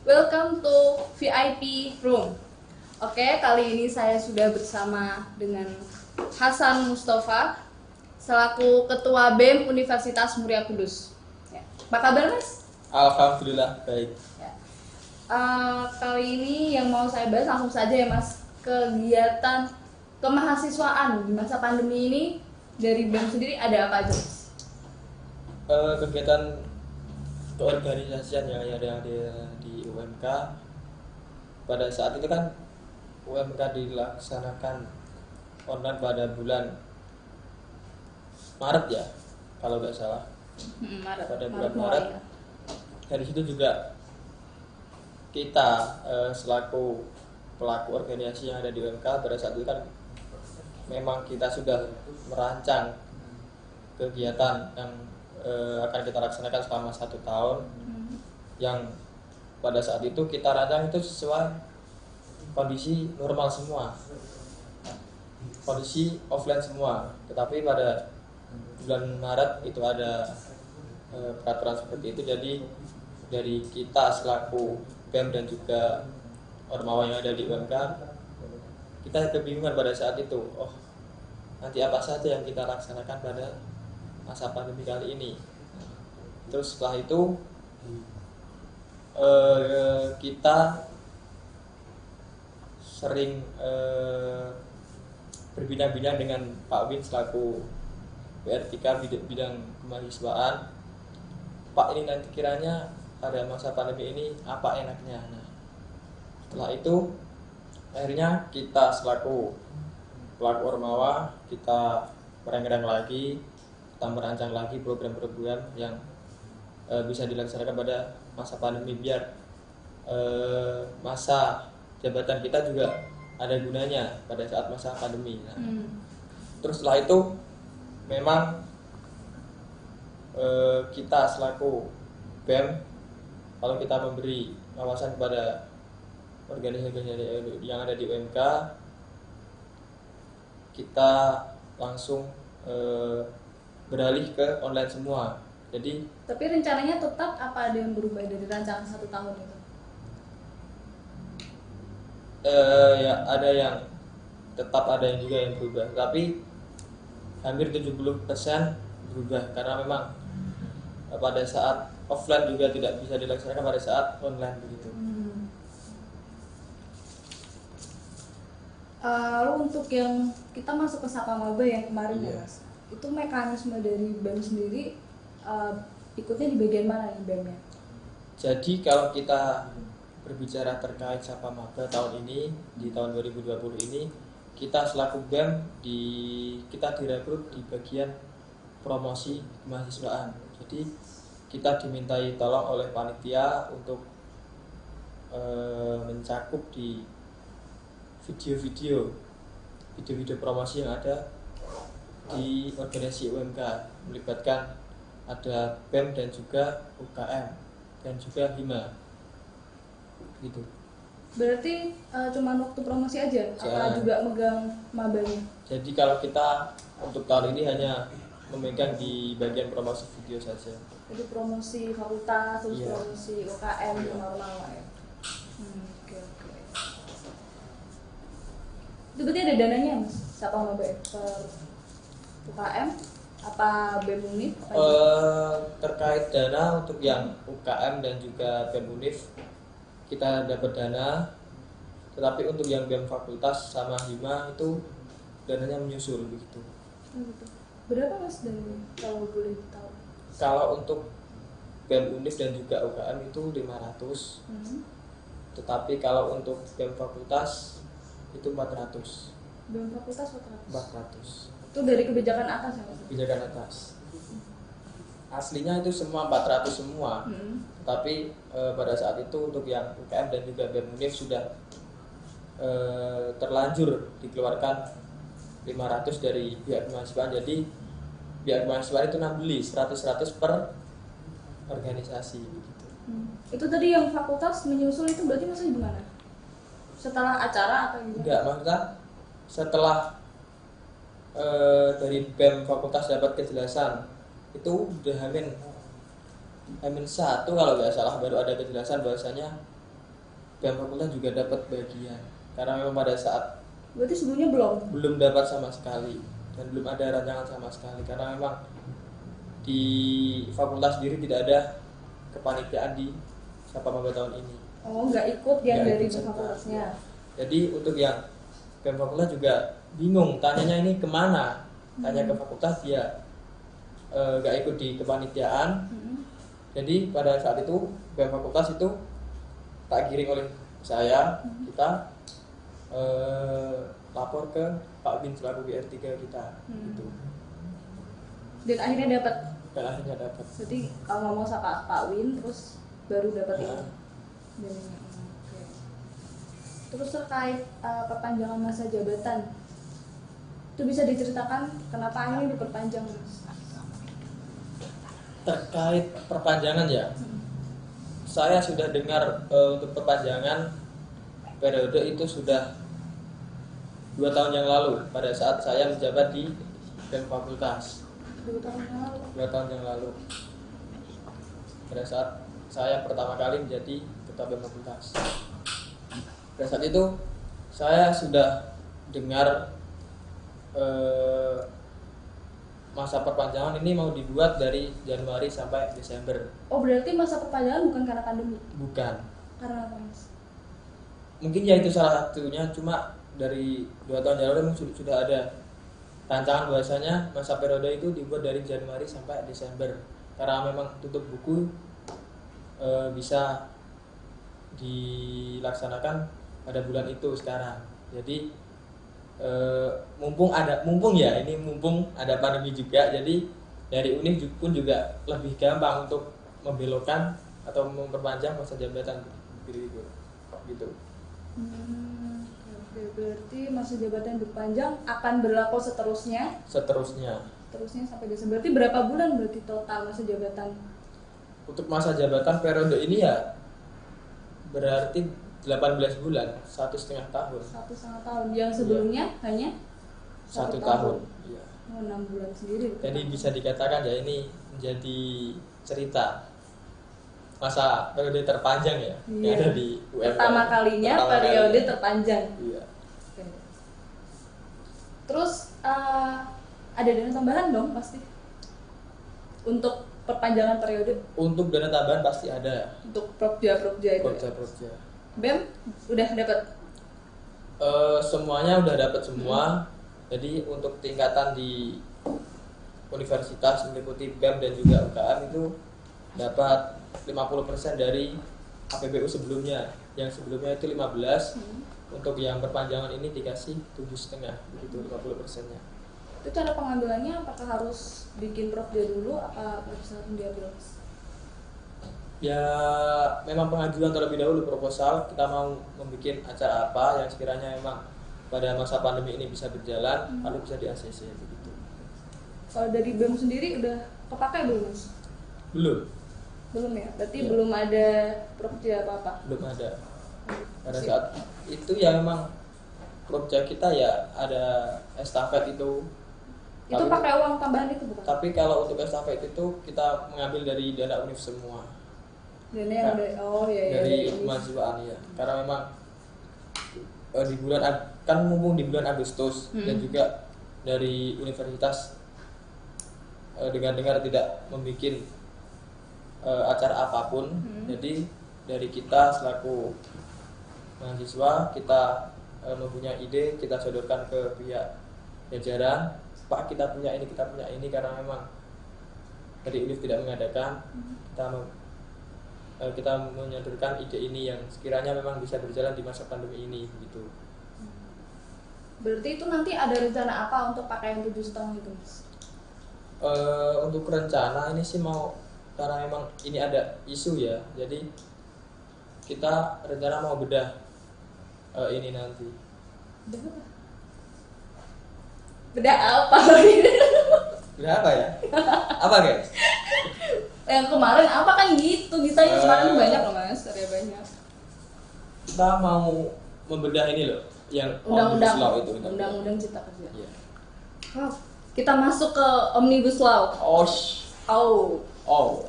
welcome to VIP Room. Oke, kali ini saya sudah bersama dengan Hasan Mustafa selaku Ketua BEM Universitas Muria Kudus. Ya. Apa kabar, Mas? Alhamdulillah baik. Ya. Kali ini yang mau saya bahas langsung saja ya, Mas. Kegiatan kemahasiswaan di masa pandemi ini dari BEM sendiri ada apa aja, Mas? Kegiatan keorganisasian yang ada di UMK pada saat itu kan UMK dilaksanakan online pada bulan Maret ya, kalau nggak salah. Pada bulan Maret. Ya. Dari situ juga kita selaku pelaku organisasi yang ada di UMK pada saat itu kan memang kita sudah merancang kegiatan yang akan kita laksanakan selama 1 tahun, yang pada saat itu kita rancang itu sesuai kondisi normal semua, kondisi offline semua. Tetapi pada bulan Maret itu ada peraturan seperti itu, jadi dari kita selaku BEM dan juga ormawa yang ada di UMK, kita kebingungan pada saat itu. Oh, nanti apa saja yang kita laksanakan pada masa pandemi kali ini. Terus setelah itu kita sering berbincang-bincang dengan Pak Win selaku WR3 bidang kemahasiswaan. Pak, ini nanti kiranya pada masa pandemi ini apa enaknya. Nah, setelah itu akhirnya kita selaku pelaku ormawa kita merenggang lagi, kita merancang lagi program-program yang bisa dilaksanakan pada masa pandemi, biar masa jabatan kita juga ada gunanya pada saat masa pandemi. Nah, terus setelah itu memang kita selaku BEM, kalau kita memberi wawasan kepada organisasi yang ada di UMK, kita langsung beralih ke online semua. Jadi tapi rencananya tetap apa ada yang berubah dari rancangan 1 tahun itu? Ya ada yang tetap, ada yang juga yang berubah, tapi hampir 70% berubah karena memang pada saat offline juga tidak bisa dilaksanakan pada saat online begitu. Lalu untuk yang kita masuk ke Sapa Maba yang kemarin ya, Mas, itu mekanisme dari BEM sendiri ikutnya di bagian mana nih BEM-nya? Jadi kalau kita berbicara terkait Sapa Maba tahun ini, di tahun 2020 ini, kita selaku BEM kita direkrut di bagian promosi kemahasiswaan. Jadi kita dimintai tolong oleh panitia untuk mencakup di video promosi yang ada di organisasi UMK, melibatkan ada BEM dan juga UKM dan juga HIMA gitu. Berarti cuma waktu promosi aja? Apa juga megang mabanya? Jadi kalau kita untuk tahun ini hanya memegang di bagian promosi video saja. Jadi promosi fakultas, terus promosi UKM, normal ya. Oke. Itu berarti ada dananya, Mas? Sapa Maba per UKM? Apa BEM Univ? Terkait dana untuk yang UKM dan juga BEM Univ kita dapat dana, tetapi untuk yang BEM fakultas sama HIMA itu dananya menyusul begitu. Berapa, Mas, dananya kalau boleh tahu? Kalau untuk BEM Univ dan juga UKM itu 500. Tetapi kalau untuk BEM fakultas itu 400. BEM fakultas 400. Itu dari kebijakan atas ya, Mas? Kebijakan atas. Aslinya itu semua 400 semua. Tapi pada saat itu untuk yang UKM dan juga BEM Univ sudah terlanjur dikeluarkan 500 dari pihak mahasiswa. Jadi pihak mahasiswa itu beli 100 per organisasi gitu. Itu tadi yang fakultas menyusul itu berarti maksudnya gimana? Setelah acara atau gimana? Enggak, maksudnya setelah dari BEM fakultas dapat kejelasan itu udah Hamin 1 kalau nggak salah, baru ada kejelasan bahwasanya BEM fakultas juga dapat bagian, karena memang pada saat Berarti sebelumnya belum dapat sama sekali dan belum ada rancangan sama sekali, karena memang di fakultas sendiri tidak ada kepanitiaan di Sapa Maba tahun ini. Oh, nggak ikut yang Nggak dari ikut serta. fakultasnya. Jadi untuk yang BEM fakultas juga bingung, tanyanya ini kemana? Tanya ke fakultas, dia nggak ikut di kepanitiaan. Jadi pada saat itu BEM fakultas itu tak giring oleh saya, kita lapor ke Pak Bin selaku BR3 kita gitu. Dan akhirnya dapat. Dan akhirnya dapat. Berarti kalau ngomong sama Pak Win terus baru dapat itu. Nah. Oke. Terus terkait perpanjangan masa jabatan, itu bisa diceritakan kenapa akhirnya diperpanjang, Mas? Terkait perpanjangan ya, saya sudah dengar untuk perpanjangan periode itu sudah 2 tahun yang lalu pada saat saya menjabat di BEM fakultas. 2 tahun yang lalu. 2 tahun yang lalu pada saat saya pertama kali menjadi ketua BEM fakultas. Pada saat itu saya sudah dengar masa perpanjangan ini mau dibuat dari Januari sampai Desember. Oh, berarti masa perpanjangan bukan karena pandemi? Bukan. Karena apa, Mas? Mungkin ya itu salah satunya, cuma dari 2 tahun yang lalu memang sudah ada rancangan bahwasanya masa periode itu dibuat dari Januari sampai Desember, karena memang tutup buku bisa dilaksanakan pada bulan itu sekarang. Jadi mumpung ada pandemi juga, jadi dari UNIF pun juga lebih gampang untuk membelokkan atau memperpanjang masa jabatan gitu. Oke, berarti masa jabatan diperpanjang akan berlaku seterusnya sampai Desember. Berarti berapa bulan berarti total masa jabatan? Untuk masa jabatan periode ini ya berarti 18 bulan, 1,5 tahun. 1,5 tahun. Yang sebelumnya hanya 1 tahun. Iya. 6 bulan sendiri. Jadi bisa dikatakan ya ini menjadi cerita masa periode terpanjang ya yang ada di UMR. Pertama kalinya periode terpanjang. Iya. Oke. Terus ada dana tambahan dong pasti untuk perpanjangan periode. Untuk dana tambahan pasti ada. Untuk Prokja itu. Prokja. BEM udah dapat. Semuanya udah dapat semua. Jadi untuk tingkatan di universitas meliputi BEM dan juga UKM itu dapat 50% dari APBU sebelumnya. Yang sebelumnya itu 15. Untuk yang perpanjangan ini dikasih 7,5, begitu 50%-nya. Itu cara pengambilannya apakah harus bikin Prokja dulu apa bisa langsung diambil? Ya memang pengajuan terlebih dahulu proposal, kita mau membuat acara apa yang sekiranya memang pada masa pandemi ini bisa berjalan, lalu bisa di ACC begitu. Kalau dari BEM sendiri udah kepakai belum, Mas? Belum ya? Berarti Ya. belum ada Prokja apa-apa? Belum ada. Pada saat itu ya memang Prokja kita ya ada estafet itu. Itu pakai uang tambahan itu bukan? Tapi kalau untuk estafet itu kita mengambil dari dana UNIF semua. Dana yang Dari kemahasiswaan ya. Karena memang di bulan kan mumpung di bulan Agustus dan juga dari universitas dengar-dengar tidak membuat acara apapun. Jadi dari kita selaku mahasiswa kita mempunyai ide, kita sodorkan ke pihak jajaran, Pak kita punya ini karena memang dari UNIF tidak mengadakan, kita menyodorkan ide ini yang sekiranya memang bisa berjalan di masa pandemi ini gitu. Berarti itu nanti ada rencana apa untuk pakaian 7,5 itu, Mas? Untuk rencana ini sih mau, karena memang ini ada isu ya, jadi kita rencana mau bedah ini nanti. Bedah apa? Bedah apa ya? Apa guys? Yang kemarin apa kan gitu, ditanya kemarin banyak loh, Mas, ada banyak. Kita mau membedah ini loh, yang Undang-undang Omnibus Law itu. Undang-undang Cipta Kerja. Iya. Kita masuk ke Omnibus Law. Oh.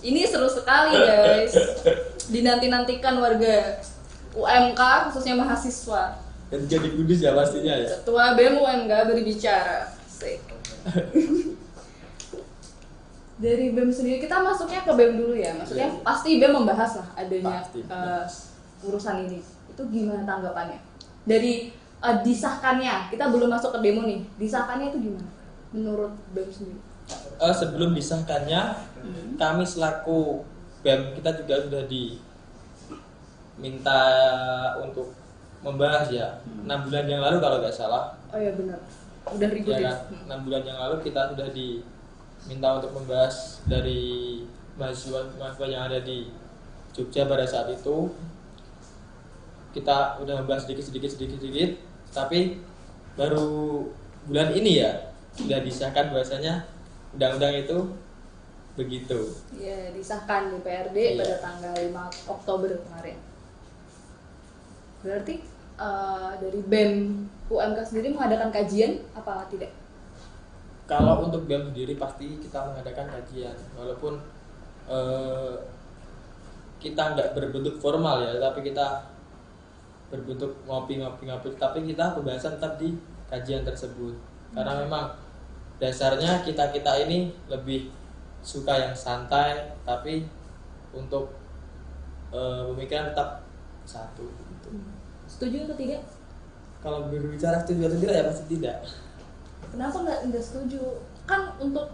Ini seru sekali, guys. Dinanti-nantikan warga. UMK khususnya mahasiswa. Dan jadi kudus ya pastinya ya. Ketua BEM UMK berbicara. Asik. Dari BEM sendiri, kita masuknya ke BEM dulu ya. Maksudnya Iya. pasti BEM membahas lah adanya Pasti. urusan ini. Itu gimana tanggapannya? Dari disahkannya, kita belum masuk ke demo nih. Disahkannya itu gimana? Menurut BEM sendiri? Sebelum disahkannya, kami selaku BEM kita juga sudah diminta untuk membahas ya. 6 bulan yang lalu kalau nggak salah. Oh iya benar. Udah ribut Ya ya. kan? 6 bulan yang lalu kita sudah diminta untuk membahas dari mahasiswa yang ada di Jogja pada saat itu. Kita udah membahas sedikit, tapi baru bulan ini ya sudah disahkan bahwasanya undang-undang itu begitu. Iya, disahkan di PRD Iya. pada tanggal 5 Oktober kemarin. Berarti dari BEM UMK sendiri mengadakan kajian apa tidak? Kalau untuk BEM sendiri pasti kita mengadakan kajian, walaupun kita nggak berbentuk formal ya, tapi kita berbentuk ngopi, tapi kita pembahasan tetap di kajian tersebut. Karena memang dasarnya kita ini lebih suka yang santai, tapi untuk pemikiran tetap satu gitu. Setuju atau tidak? Kalau berbicara setuju atau tidak ya pasti tidak. Kenapa nggak setuju? Kan untuk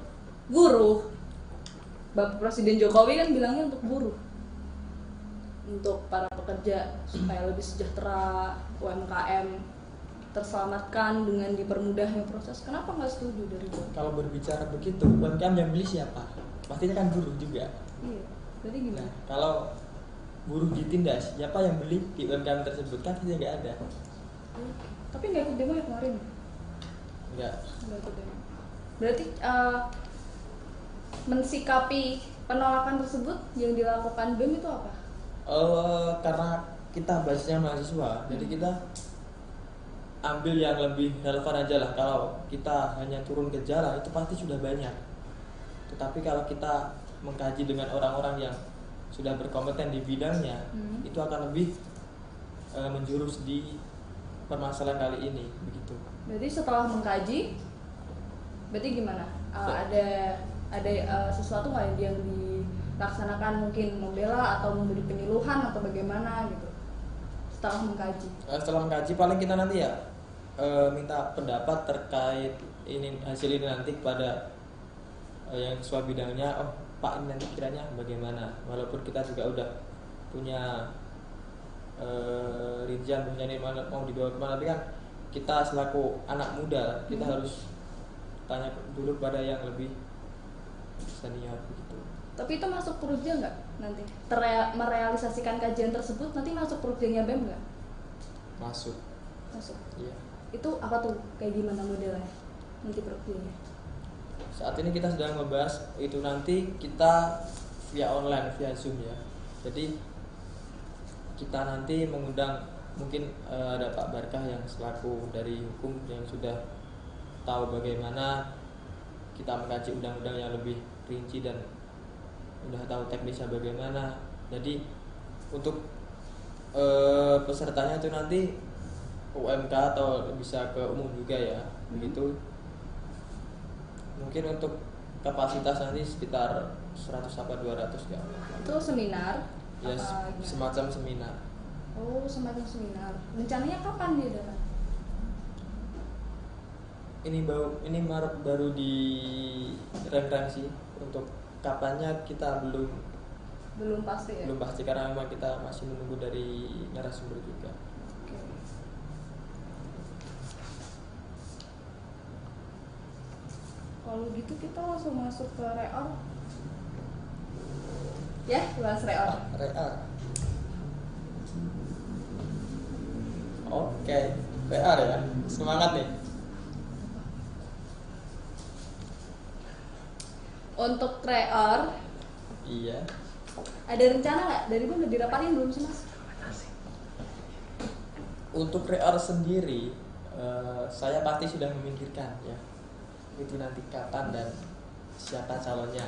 buruh, Bapak Presiden Jokowi kan bilangnya untuk buruh, untuk para pekerja supaya lebih sejahtera, UMKM terselamatkan dengan dipermudahnya proses. Kenapa nggak setuju dari BEM? Kalau berbicara begitu, UMKM yang beli siapa? Pastinya kan buruh juga. Iya, jadi gimana? Nah, kalau buruh ditindas, siapa yang beli di UMKM tersebut? Kan tidak nggak ada. Tapi nggak ikut demo ya kemarin? Nggak. Nggak ikut demo. Berarti mensikapi penolakan tersebut yang dilakukan BEM itu apa? Karena kita bahasnya mahasiswa, jadi kita ambil yang lebih relevan aja lah. Kalau kita hanya turun ke jalan itu pasti sudah banyak. Tetapi kalau kita mengkaji dengan orang-orang yang sudah berkompeten di bidangnya, itu akan lebih menjurus di permasalahan kali ini begitu. Berarti setelah mengkaji, berarti gimana? Ada sesuatu nggak yang dilaksanakan, mungkin membela atau memberi penyuluhan atau bagaimana gitu setelah mengkaji? Setelah mengkaji paling kita nanti ya minta pendapat terkait hasil ini nanti kepada yang sesuai bidangnya. Oh Pak, ini nanti kiranya bagaimana? Walaupun kita juga udah punya rincian punya ini mau dibawa kemana, tapi kan kita selaku anak muda kita harus tanya dulu pada yang lebih senior begitu. Tapi itu masuk purja nggak nanti? Merealisasikan kajian tersebut nanti masuk purjanya BEM nggak? Masuk. Masuk. Iya. Itu apa tuh? Kayak gimana modelnya nanti purjanya? Saat ini kita sedang membahas itu, nanti kita via online, via Zoom ya. Jadi kita nanti mengundang mungkin ada Pak Barkah yang selaku dari hukum yang sudah tahu bagaimana kita mengkaji undang-undang yang lebih rinci dan udah tahu teknisnya bagaimana. Jadi untuk pesertanya itu nanti UMK atau bisa ke umum juga ya, begitu. Mungkin untuk kapasitas nanti sekitar 100 sampai 200 ya. Itu seminar? Ya, apa gimana? semacam seminar. Oh, semacam seminar. Rencananya kapan dia datang? Ini Maret baru di rem sih. Untuk kapannya kita Belum pasti ya? belum pasti, karena memang kita masih menunggu dari narasumber juga. Oke. Kalau gitu kita langsung masuk ke reor. Ya, bahas reor. RR. Oke, PR ya. Semangat nih. Untuk reor, Iya. ada rencana nggak? Dari gue udah dirapatin belum sih mas? Untuk RR sendiri, saya pasti sudah memikirkan ya. Itu nanti kapan dan siapa calonnya.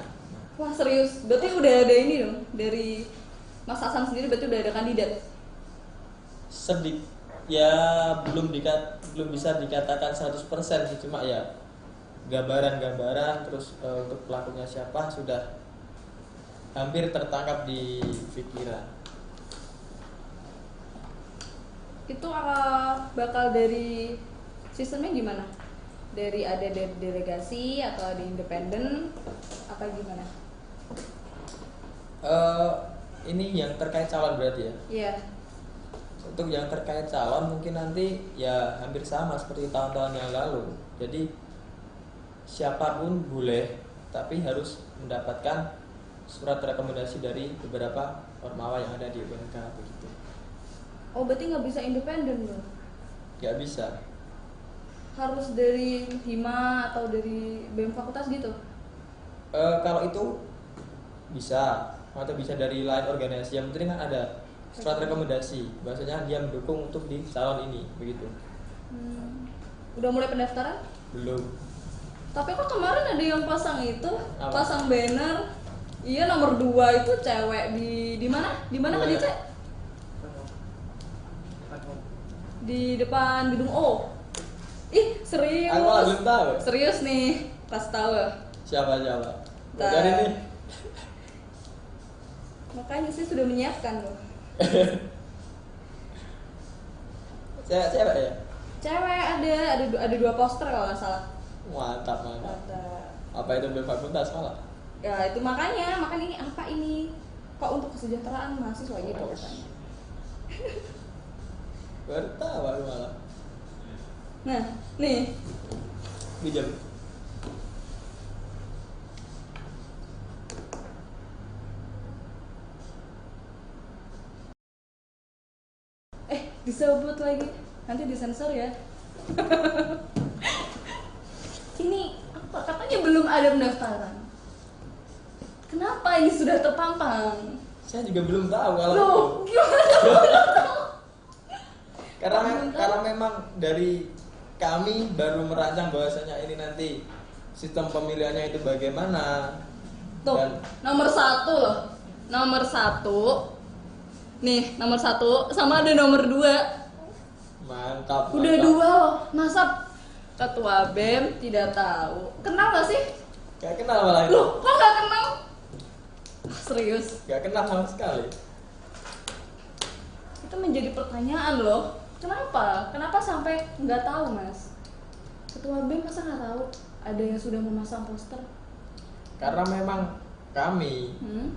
Wah serius, berarti udah ada ini dong dari Mas Hasan sendiri, berarti udah ada kandidat? sedik ya belum bisa dikatakan 100% sih, cuma ya gambaran-gambaran terus untuk pelakunya siapa sudah hampir tertangkap di pikiran. Itu bakal dari sistemnya gimana? Ada dari delegasi atau ada independen apa gimana? Ini yang terkait calon berarti ya? Iya. Untuk yang terkait calon mungkin nanti ya hampir sama seperti tahun-tahun yang lalu. Jadi siapapun boleh, tapi harus mendapatkan surat rekomendasi dari beberapa ormawa yang ada di UMK begitu. Oh, berarti nggak bisa independen dong? Nggak bisa. Harus dari Hima atau dari BEM fakultas gitu? Kalau itu bisa, atau bisa dari lain organisasi. Yang penting kan ada surat rekomendasi, bahwasanya dia mendukung untuk di calon ini begitu. Udah mulai pendaftaran? Belum. Tapi kok kemarin ada yang pasang itu, Apa? pasang banner. Iya, nomor 2 itu cewek di mana? Di mana tadi, Cek? Di depan gedung O. Ih, serius. Aku malah belum tahu. Serius nih, pas tahu. Siapa? Nah. Dari nih. Makanya sih sudah menyiapkan loh. Cewek ya? Cewek ada 2 poster kalau nggak salah. Mantap. Apa itu BEM fakultas malah? Ya itu makanya ini apa ini? Kok untuk kesejahteraan mahasiswa gitu katanya. Baru tahu aku malah. Nah, nih. Bijak. Disebut lagi. Nanti disensor ya. Ini apa? Katanya belum ada pendaftaran. Kenapa ini sudah terpampang? Saya juga belum tahu kalau Loh, itu. gimana? Karena memang dari kami baru merancang bahwasanya ini nanti sistem pemilihannya itu bagaimana. Tuh, Dan nomor 1 loh. Nomor 1. Nih, nomor 1 sama ada nomor 2. mantap. Udah 2 loh. Masa ketua BEM tidak tahu? Kenal gak sih? Gak kenal malah itu. Loh, kok gak kenal? Serius? Gak kenal sama sekali. Itu menjadi pertanyaan loh. Kenapa sampai nggak tahu, Mas? Ketua BEM masa nggak tahu ada yang sudah memasang poster? Karena memang kami, Hmm?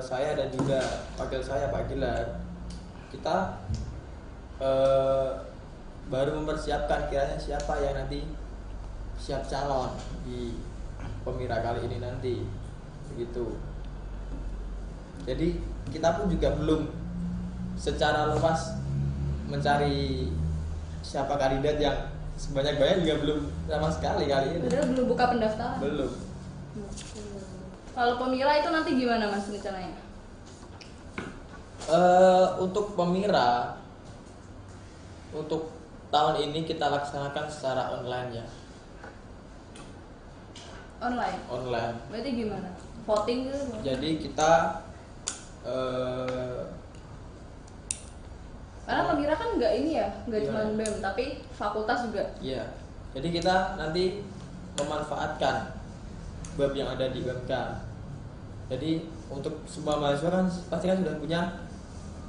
saya dan juga wakil saya Pak Gilar, kita baru mempersiapkan kiranya siapa yang nanti siap calon di pemira kali ini nanti, begitu. Jadi kita pun juga belum secara luas mencari siapa kandidat yang sebanyak-banyak juga belum sama sekali kali ini. Padahal belum buka pendaftaran. Belum. Kalau pemira itu nanti gimana, Mas, rencananya? Untuk pemira untuk tahun ini kita laksanakan secara online ya. Online. Berarti gimana? Voting gitu? Jadi kita Karena pemira kan nggak ini ya, nggak Iya. cuma BEM, tapi fakultas juga. iya. Jadi kita nanti memanfaatkan bab yang ada di UMK. Jadi untuk semua mahasiswa kan pasti kan sudah punya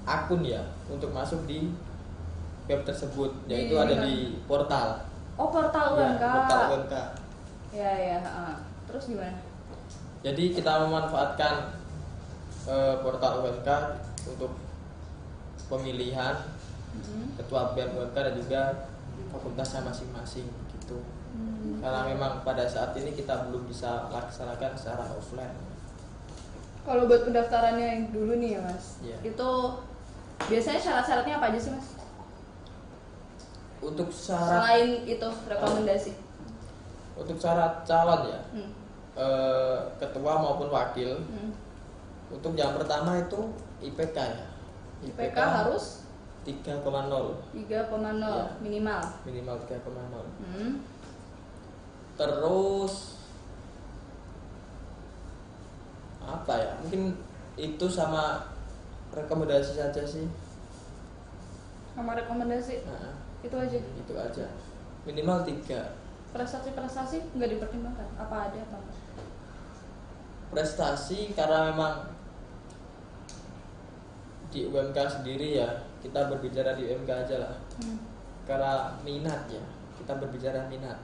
akun ya untuk masuk di web tersebut, yaitu ada di portal. Oh, portal Ya, UMK. portal UMK. Ya. Terus gimana? Jadi kita memanfaatkan portal UMK untuk pemilihan ketua BEM UMK dan juga fakultasnya masing-masing gitu. Karena memang pada saat ini kita belum bisa laksanakan secara offline. Kalau buat pendaftarannya yang dulu nih ya, Mas, Iya. itu biasanya syarat-syaratnya apa aja sih, Mas? Untuk syarat Selain itu rekomendasi. untuk syarat calon ya, Hmm. ketua maupun wakil. Hmm. Untuk yang pertama itu IPK ya. IPK harus 3,0 3,0 Iya. minimal. minimal 3,0. Terus apa ya? Mungkin itu sama rekomendasi saja sih. Sama rekomendasi. Nah, Itu aja. itu aja. Minimal 3. Prestasi nggak dipertimbangkan. Apa ada apa enggak? Prestasi karena memang di UMK sendiri ya, kita berbicara di UMK aja lah. Karena minat ya, kita berbicara minat.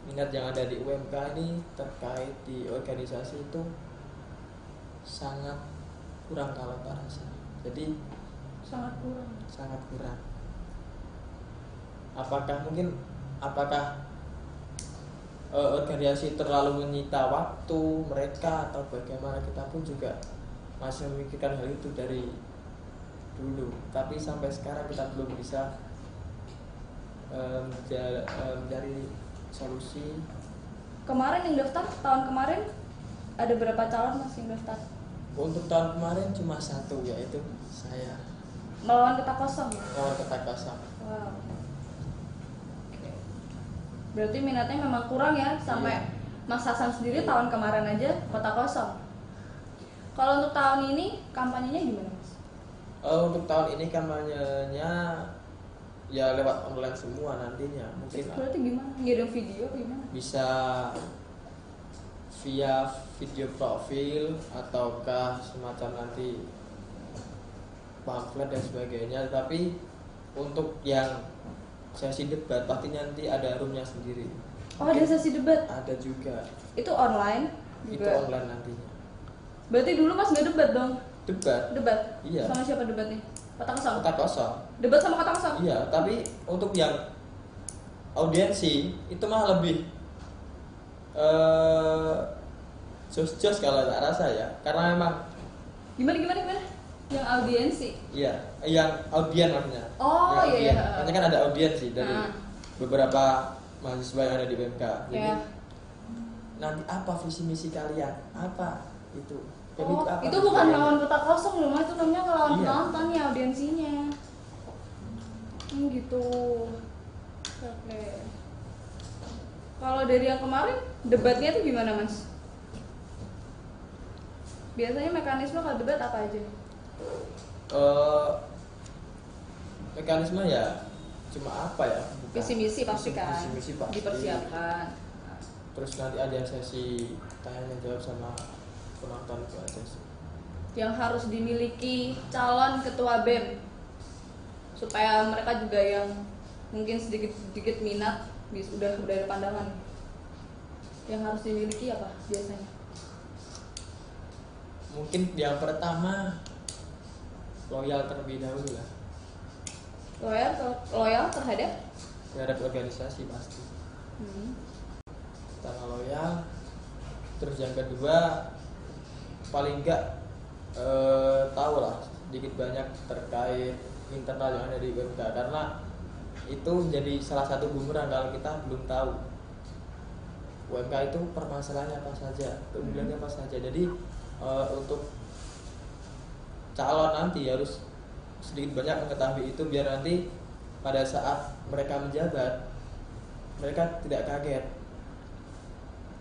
Minat yang ada di UMK ini terkait di organisasi itu sangat kurang kalau tak rasa. Jadi Sangat kurang. sangat kurang. Apakah organisasi terlalu menyita waktu mereka atau bagaimana, kita pun juga masih memikirkan hal itu dari dulu, tapi sampai sekarang kita belum bisa mencari solusi. Kemarin yang daftar tahun kemarin ada berapa calon Mas yang daftar? Untuk tahun kemarin cuma 1, yaitu saya. Melawan kota kosong ya? Lawan kota kosong. Wow. Oke. Berarti minatnya memang kurang ya, sampai Iya. Mas Hasan sendiri tahun kemarin aja kota kosong. Kalau untuk tahun ini kampanyenya gimana Mas? Untuk tahun ini kampanyenya ya lewat online semua nantinya, mungkin Berarti gimana? Ngirim video gimana? bisa via video profil ataukah semacam nanti pamflet dan sebagainya. Tapi untuk yang sesi debat pasti nanti ada roomnya sendiri. Oh, ada sesi debat? Ada juga. Itu online Itu juga? online nantinya. Berarti dulu Mas nggak debat dong? Debat. Debat? Iya. Sama siapa debatnya? Kota kosong? Kota kosong. Debat sama kota kosong? Iya, tapi untuk yang audiensi itu mah lebih jos-jos kalau tak rasa ya, karena memang Gimana? Yang audiensi? iya, yang audien maksudnya. Oh, Yang iya, audien. iya. Maksudnya kan ada audiensi dari Ah. beberapa mahasiswa yang ada di BMK. Jadi Ya. nanti apa visi misi kalian? Apa itu? Dan Oh, apa itu visi bukan kalian? lawan kota kosong loh Mas, itu namanya ngelawan Iya. penontonnya, audiensinya. Gitu. Oke. Kalau dari yang kemarin, debatnya tuh gimana Mas? Biasanya mekanisme kalau debat apa aja? Mekanisme ya cuma apa ya? Bukan. Visi misi pasti kan Visi misi pasti. dipersiapkan. Terus nanti ada sesi tanya jawab sama penonton, itu aja sih. Yang harus dimiliki calon ketua BEM supaya mereka juga yang mungkin sedikit minat udah ada pandangan. Yang harus dimiliki apa biasanya? Mungkin yang pertama loyal terlebih dahulu lah Loyal terhadap? terhadap organisasi pasti. Pertama loyal, terus yang kedua paling enggak tahu lah sedikit banyak terkait internal yang ada di BMK, karena itu jadi salah satu bumerang kalau kita belum tahu UMK itu permasalahannya apa saja, keunggulannya apa saja. Jadi untuk calon nanti harus sedikit banyak mengetahui itu, biar nanti pada saat mereka menjabat mereka tidak kaget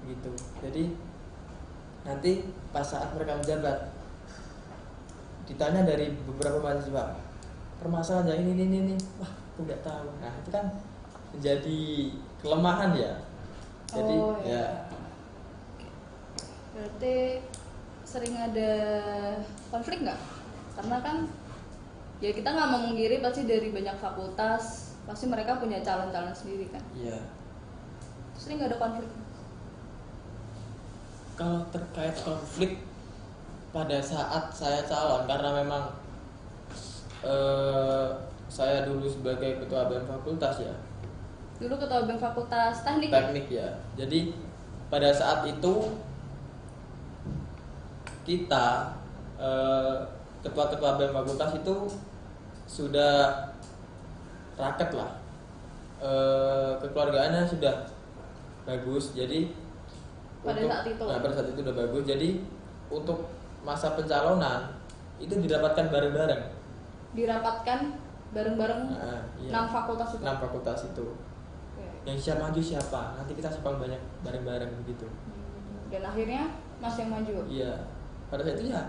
gitu. Jadi nanti pas saat mereka menjabat ditanya dari beberapa mahasiswa permasalahan yang ini, wah aku nggak tahu. Nah itu kan menjadi kelemahan ya. Jadi ya. Berarti sering ada konflik nggak? Karena kan ya kita nggak memungkiri pasti dari banyak fakultas pasti mereka punya calon-calon sendiri kan. Iya. Sering nggak ada konflik? Kalau terkait konflik pada saat saya calon, karena memang saya dulu sebagai ketua BEM fakultas ya. Dulu ketua BEM fakultas teknik. Teknik ya. Jadi pada saat itu kita ketua-ketua BEM fakultas itu sudah raket lah, kekeluargaannya sudah bagus. Jadi Pada saat itu? pada saat itu udah bagus. Jadi untuk masa pencalonan itu didapatkan bareng-bareng. Dirapatkan bareng-bareng Nah, iya. 6 fakultas itu. 6 fakultas itu. Oke. Yang siap maju siapa? Nanti kita simpang banyak bareng-bareng begitu. Dan akhirnya Mas yang maju. Iya. Pada saat itu ya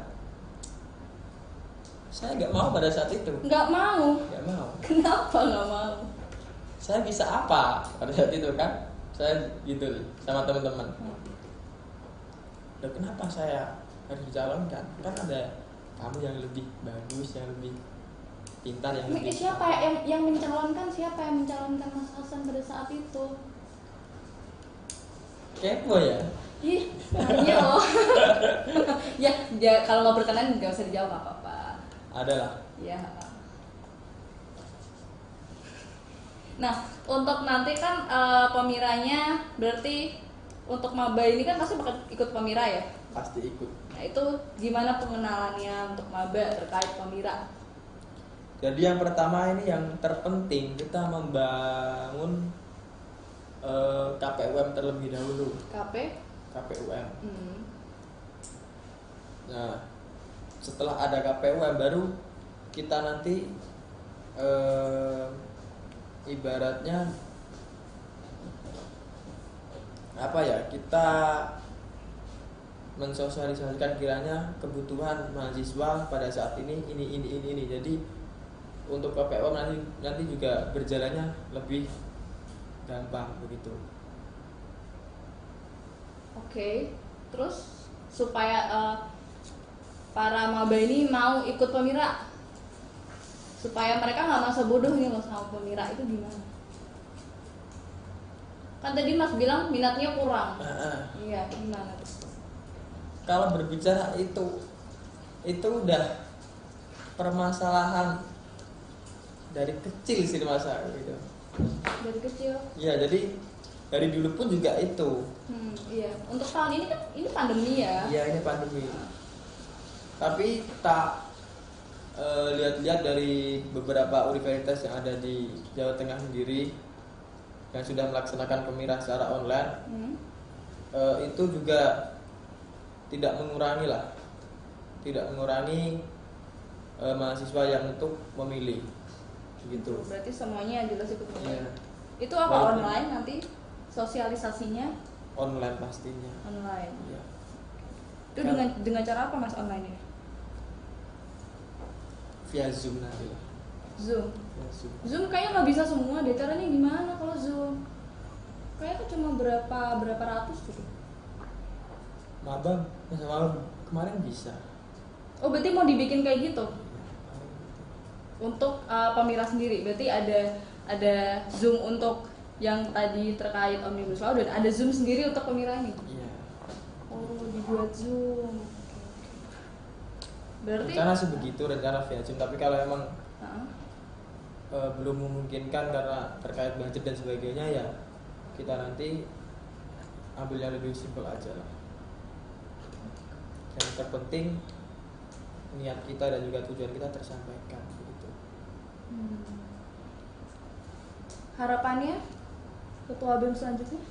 Saya nggak mau pada saat itu. Nggak mau. Nggak mau. Kenapa nggak mau? Saya bisa apa pada saat itu kan? Saya gitu sama teman-teman. Loh, kenapa saya harus dicalonkan? Kan ada kamu yang lebih bagus, yang lebih pintar, yang lebih Siapa yang mencalonkan? Siapa yang mencalonkan Mas Hasan pada saat itu? kepo ya? Ih, nanya loh. ya, kalau nggak berkenan nggak usah dijawab, nggak apa-apa. Ada lah. Ya. Nah, untuk nanti kan pemiranya berarti untuk maba ini kan pasti bakal ikut pemira ya? Pasti ikut. Nah, itu gimana pengenalannya untuk maba terkait pemira? Jadi yang pertama ini yang terpenting kita membangun KPUM terlebih dahulu. KPUM. Nah, setelah ada KPUM baru kita nanti ibaratnya apa ya, kita mensosialisasikan kiranya kebutuhan mahasiswa pada saat ini. Jadi untuk KPUM nanti juga berjalannya lebih gampang begitu. Oke, terus supaya para maba ini mau ikut pemira, supaya mereka nggak masa bodoh nih loh sama pemira, itu gimana? Kan tadi Mas bilang minatnya kurang. Iya, gimana tuh? Kalau berbicara itu udah permasalahan dari kecil sih masa gitu. Dari kecil. Iya, jadi dari dulu pun juga itu. Iya. Untuk tahun ini kan ini pandemi ya. Iya, ini pandemi. Tapi tak lihat-lihat dari beberapa universitas yang ada di Jawa Tengah sendiri yang sudah melaksanakan pemira secara online, itu juga tidak mengurangi mahasiswa yang untuk memilih gitu. Berarti semuanya jelas ikut memilih. Iya. Itu apa Walaupun online nanti sosialisasinya? Online pastinya. Online. Iya. Itu dengan cara apa Mas online-nya? Via Zoom nanti lah. Zoom. Via Zoom. Zoom kayaknya nggak bisa semua deh. Caranya gimana kalau Zoom? Kayaknya cuma berapa ratus gitu. Maba kemarin bisa. Oh, berarti mau dibikin kayak gitu? Untuk pemira sendiri, berarti ada Zoom untuk yang tadi terkait Omnibus Law dan ada Zoom sendiri untuk pemira ini. Iya. Oh, dibuat Zoom. Berarti Rencana sebegitu, rencana via Zoom. Tapi kalau emang uh-uh. belum memungkinkan karena terkait budget dan sebagainya, ya kita nanti ambil yang lebih simpel aja lah. Yang terpenting niat kita dan juga tujuan kita tersampaikan begitu. Harapannya ketua BEM selanjutnya?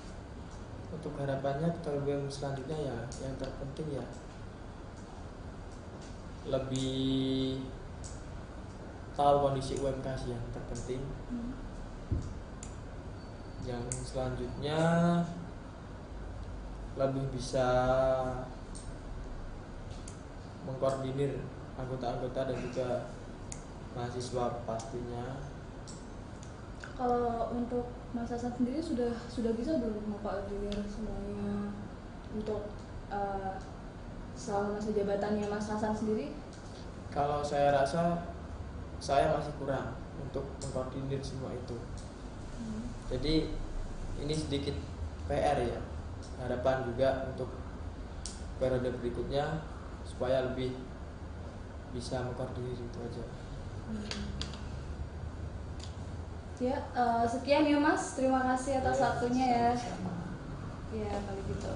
Untuk harapannya ketua BEM selanjutnya ya yang terpenting ya lebih tahu kondisi UMK sih yang terpenting. Yang selanjutnya lebih bisa mengkoordinir anggota-anggota dan juga mahasiswa pastinya. Kalau untuk Mas Hasan sendiri sudah bisa belum mengkoordinir semuanya untuk selama masa jabatannya Mas Hasan sendiri? Kalau saya rasa saya masih kurang untuk mengkoordinir semua itu. Jadi ini sedikit PR ya. Harapan juga untuk periode berikutnya supaya lebih bisa mengkoordinir itu aja. Ya, sekian ya Mas. Terima kasih atas waktunya ya. Sama-sama. Ya, kalau gitu.